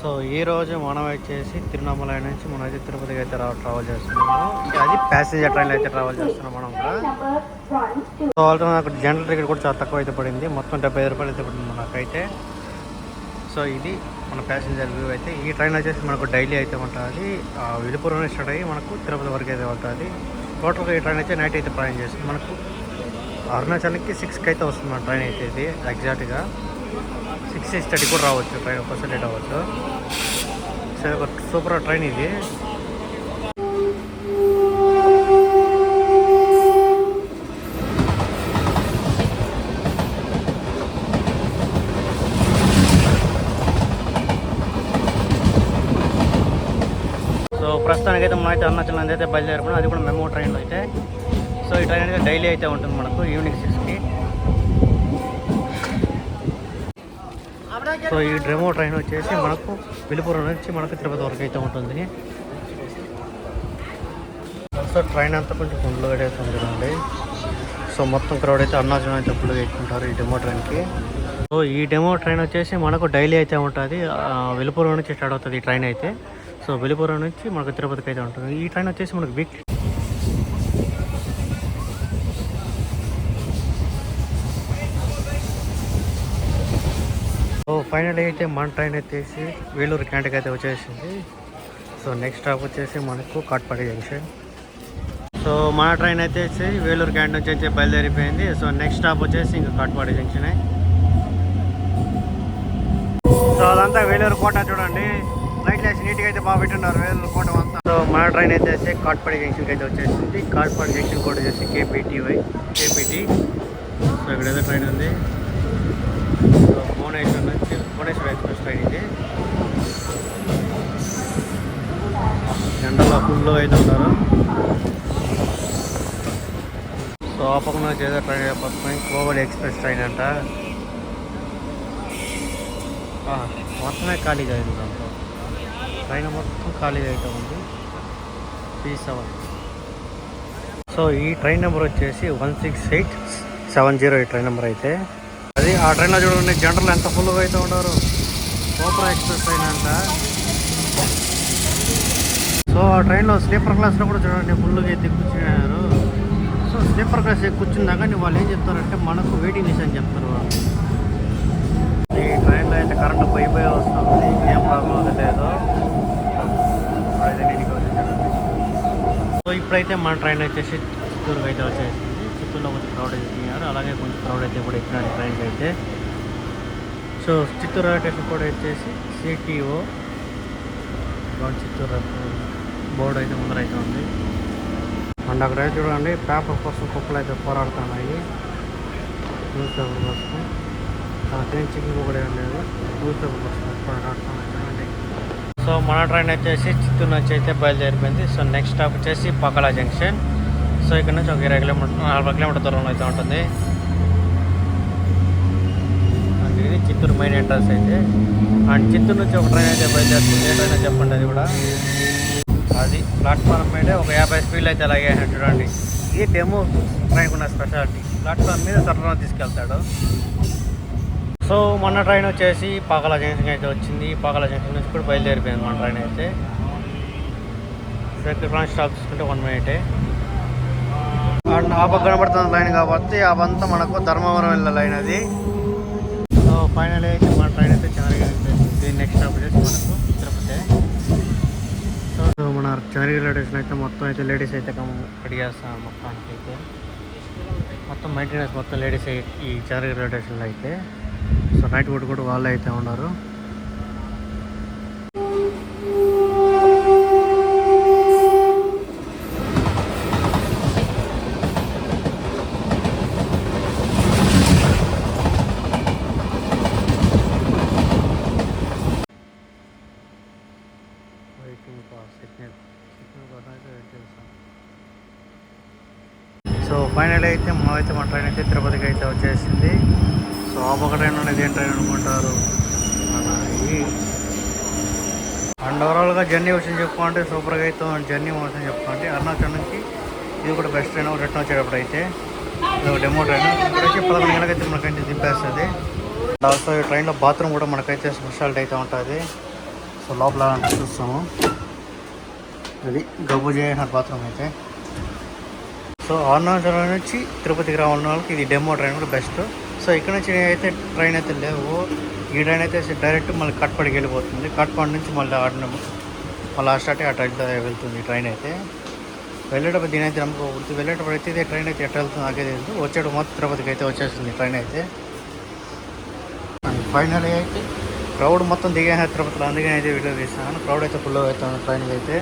So ఈ రోజు మనం వచ్చేసి తిరువణమలై నుంచి మనం అయితే తిరుపతికి అయితే ట్రావెల్ చేస్తున్నాము. అది ప్యాసింజర్ ట్రైన్లో అయితే ట్రావెల్ చేస్తున్నాం మనం కూడా. సో ఆల్రెడీ నాకు జనరల్ టికెట్ కూడా చాలా తక్కువ అయితే పడింది, మొత్తం 75 రూపాయలు అయితే పడింది మనకైతే. సో ఇది మన ప్యాసింజర్ వ్యూ అయితే. ఈ ట్రైన్ వచ్చేసి మనకు డైలీ అయితే ఉంటుంది, విలుపురం స్టార్ట్ అయ్యి మనకు తిరుపతి వరకు అయితే ఉంటుంది. టోటల్గా ఈ ట్రైన్ అయితే నైట్ అయితే ప్రయాణం చేస్తుంది. మనకు అరుణాచల్కి 6కి అయితే వస్తుంది మన ట్రైన్ అయితే. ఇది ఎగ్జాక్ట్గా 6:30 కూడా రావచ్చు, ట్రైన్ ఒక్కసారి లేట్ అవ్వచ్చు. సరే, ఒక సూపర్ ట్రైన్ ఇది. సో ప్రస్తుతానికి అయితే మనమైతే అరుణాచలం అయితే బయలుదేరిపోయినాం, అది కూడా మెమో ట్రైన్లో అయితే. సో ఈ ట్రైన్ అయితే డైలీ అయితే ఉంటుంది మనకు ఈవినింగ్ 6కి. సో ఈ డెమో ట్రైన్ వచ్చేసి మనకు విలుపురం నుంచి మనకు తిరుపతి వరకు అయితే ఉంటుంది. సో ట్రైన్ అంతా కొంచెం ఫుల్గా అయితే ఉంటుందండి. సో మొత్తం క్రౌడ్ అయితే అరుణాచలం అయితే ఫుల్గా ఎక్కుంటారు ఈ డెమో ట్రైన్కి. సో ఈ డెమో ట్రైన్ వచ్చేసి మనకు డైలీ అయితే ఉంటుంది, విలుపురం నుంచి స్టార్ట్ అవుతుంది ఈ ట్రైన్ అయితే. సో విలుపురం నుంచి మనకు తిరుపతికి అయితే ఉంటుంది. ఈ ట్రైన్ వచ్చేసి మనకు వీక్లీ. సో ఫైనల్ అయితే మన ట్రైన్ వచ్చేసి వేలూరు క్యాంటీన్కి అయితే వచ్చేసింది. సో నెక్స్ట్ స్టాప్ వచ్చేసి మనకు కాట్పాడి జంక్షన్. సో మన ట్రైన్ అయితే వేలూరు క్యాంటీన్ వచ్చేసి బయలుదేరిపోయింది. సో నెక్స్ట్ స్టాప్ వచ్చేసి ఇంకా కాట్పాడి జంక్షనే. సో అదంతా వేలూరు కోట చూడండి, లైట్ వేసి నీట్గా అయితే బాగా పెట్టున్నారు వేలూరు కోట అంతా. సో మన ట్రైన్ అయితే కాట్పాడి జంక్షన్కి అయితే వచ్చేసింది. కాట్పాడి జంక్షన్ కోడ్ వచ్చేసి కేపీటీ. సో ఇక్కడ ఏదో ట్రైన్ ఉంది. సో భువనేశ్వర్ నుంచి భువనేశ్వర్ ఎక్స్ప్రెస్ ట్రైన్ ఇది. ఎండలో ఫుల్లో అయితే ఉన్నారు. సో ఆ పక్కన నుంచి ఏదో ట్రైన్ పక్కన కోవలి ఎక్స్ప్రెస్ ట్రైన్ అంట. మొత్తమే ఖాళీగా అయింది, దాంట్లో ట్రైన్ మొత్తం ఖాళీగా అయితే ఉంది. P7. సో ఈ ట్రైన్ నెంబర్ వచ్చేసి 16870 ఈ ట్రైన్ నెంబర్ అయితే. అది ఆ ట్రైన్లో చూడండి, జనరల్ ఎంత ఫుల్గా అయితే ఉన్నారు. సూపర్ ఎక్స్ప్రెస్ ట్రైన్ అంట. సో ఆ ట్రైన్లో స్లీపర్ క్లాస్లో కూడా చూడండి ఫుల్గా అయితే కూర్చున్నారు. సో స్లీపర్ క్లాస్ కూర్చున్నా కానీ వాళ్ళు ఏం చెప్తారంటే మనకు వెయిటింగ్ లిస్ట్ అని చెప్తారు వాళ్ళు. ఈ ట్రైన్లో అయితే కరెంట్ పోయి వస్తుంది, ఏం ప్రాబ్లం అది లేదు. సో ఇప్పుడైతే మన ట్రైన్ వచ్చేసి చిత్తూరుకి అయితే వచ్చేసింది. చిత్తూరులో కొంచెం క్రౌడ్ ఎక్కినారు, అలాగే కొంచెం క్రౌడ్ అయితే కూడా ఎక్కినారు ఈ ట్రైన్కి అయితే. సో చిత్తూరు రైల్వే స్టేషన్ కూడా వచ్చేసి CTO చిత్తూరు బోర్డు అయితే ముందర అయితే ఉంది. అండ్ అక్కడ చూడండి పేపర్ కోసం కుక్కలు అయితే పోరాడుతున్నాయి, న్యూస్ పేపర్ కోసం. అక్కడ చికెన్ కూడా ఏం లేదు, న్యూస్ పేపర్ కోసం పోరాడుతున్నాయి చూడండి. సో మన ట్రైన్ వచ్చేసి చిత్తూరు నుంచి అయితే బయలుదేరిపోయింది. సో నెక్స్ట్ స్టాప్ వచ్చేసి పక్కల జంక్షన్. సో ఇక్కడ నుంచి ఒక 40 కిలోమీటర్ దూరంలో అయితే ఉంటుంది. అండ్ ఇది చిత్తూరు మెయిన్ ఎంట్రన్స్ అయితే. అండ్ చిత్తూరు నుంచి ఒక ట్రైన్ అయితే బయలుదేరుతుంది. ఏ ట్రైన్ చెప్పండి అది కూడా. అది ప్లాట్ఫామ్ మీద ఒక 50 స్పీడ్లు అయితే అలాగే చూడండి. ఈ డెమో ట్రైన్ ఉన్న స్పెషాలిటీ ప్లాట్ఫామ్ మీద సర్వా తీసుకెళ్తాడు. సో మన ట్రైన్ వచ్చేసి పాకాల జంక్షన్ అయితే వచ్చింది. పాకాల జంక్షన్ నుంచి కూడా బయలుదేరిపోయింది మన ట్రైన్ అయితే. సెకండ్ స్టాప్ చూసుకుంటే 1 మినిటే. అండ్ ఆ పక్క కనబడుతున్న లైన్ కాబట్టి అవంతా మనకు ధర్మవరం వెళ్ళే లైన్ అది. సో ఫైనల్ అయితే మన ట్రైన్ అయితే చంద్రగిరి వచ్చేసింది. నెక్స్ట్ స్టాప్ వచ్చేసి మనకు తిరుపతి. సో మన చంద్రగిరి రైల్వే స్టేషన్ అయితే మొత్తం అయితే లేడీస్ అయితే రెడీ చేస్తాం. మొత్తానికి అయితే మొత్తం మెయింటెనెన్స్ మొత్తం లేడీస్ ఈ చంద్రగిరి రైల్వే స్టేషన్లో అయితే. సో నైట్ పూట కూడా వాళ్ళే అయితే ఉన్నారు. సో ఫైనల్ అయితే మన ట్రైన్ అయితే తిరుపతికి అయితే వచ్చేసింది. సో ఆ పక్క ట్రైన్ అనేది ఏం ట్రైన్ అనుకుంటారు. అండ్ ఓవరాల్గా జర్నీ విషయం చెప్పుకుంటే సూపర్గా అయితే జర్నీ విషయం చెప్పుకుంటే అరుణాచల్ నుంచి ఇది కూడా బెస్ట్ ట్రైన్. రిటర్న్ వచ్చేటప్పుడు అయితే ఇది ఒక డెమో ట్రైన్. ఇక్కడ వచ్చి 11 గంటలకైతే మనకైతే దింపేస్తుంది. ఆల్సో ఈ ట్రైన్లో బాత్రూమ్ కూడా మనకైతే స్పెషాలిటీ అయితే ఉంటుంది. సో లోపల చూస్తాము. అది గబ్బు చేసిన బాత్రూమ్ అయితే. సో అరుణాచలం నుంచి తిరుపతికి రావాలన్న వాళ్ళకి ఇది డెమో ట్రైన్ కూడా బెస్ట్. సో ఇక్కడ నుంచి అయితే ట్రైన్ అయితే లేవు. ఈ ట్రైన్ అయితే డైరెక్ట్ మళ్ళీ కట్పాడికి వెళ్ళిపోతుంది. కట్పాడి నుంచి మళ్ళీ మళ్ళీ స్టార్ట్ అటు వెళ్తుంది ట్రైన్ అయితే. వెళ్ళేటప్పుడు దీని అయితే నమ్మకం వెళ్ళేటప్పుడు అయితే ఇదే ట్రైన్ అయితే ఎట్లా వెళ్తుంది నాకే తెలియదు. వచ్చేటప్పుడు మొత్తం తిరుపతికి అయితే వచ్చేస్తుంది ట్రైన్ అయితే. ఫైనల్ అయితే క్రౌడ్ మొత్తం దిగేసారు తిరుపతిలో, అందుకని అయితే వీడియో తీస్తాను. క్రౌడ్ అయితే ఫుల్ అవుతుంది ట్రైన్కి అయితే.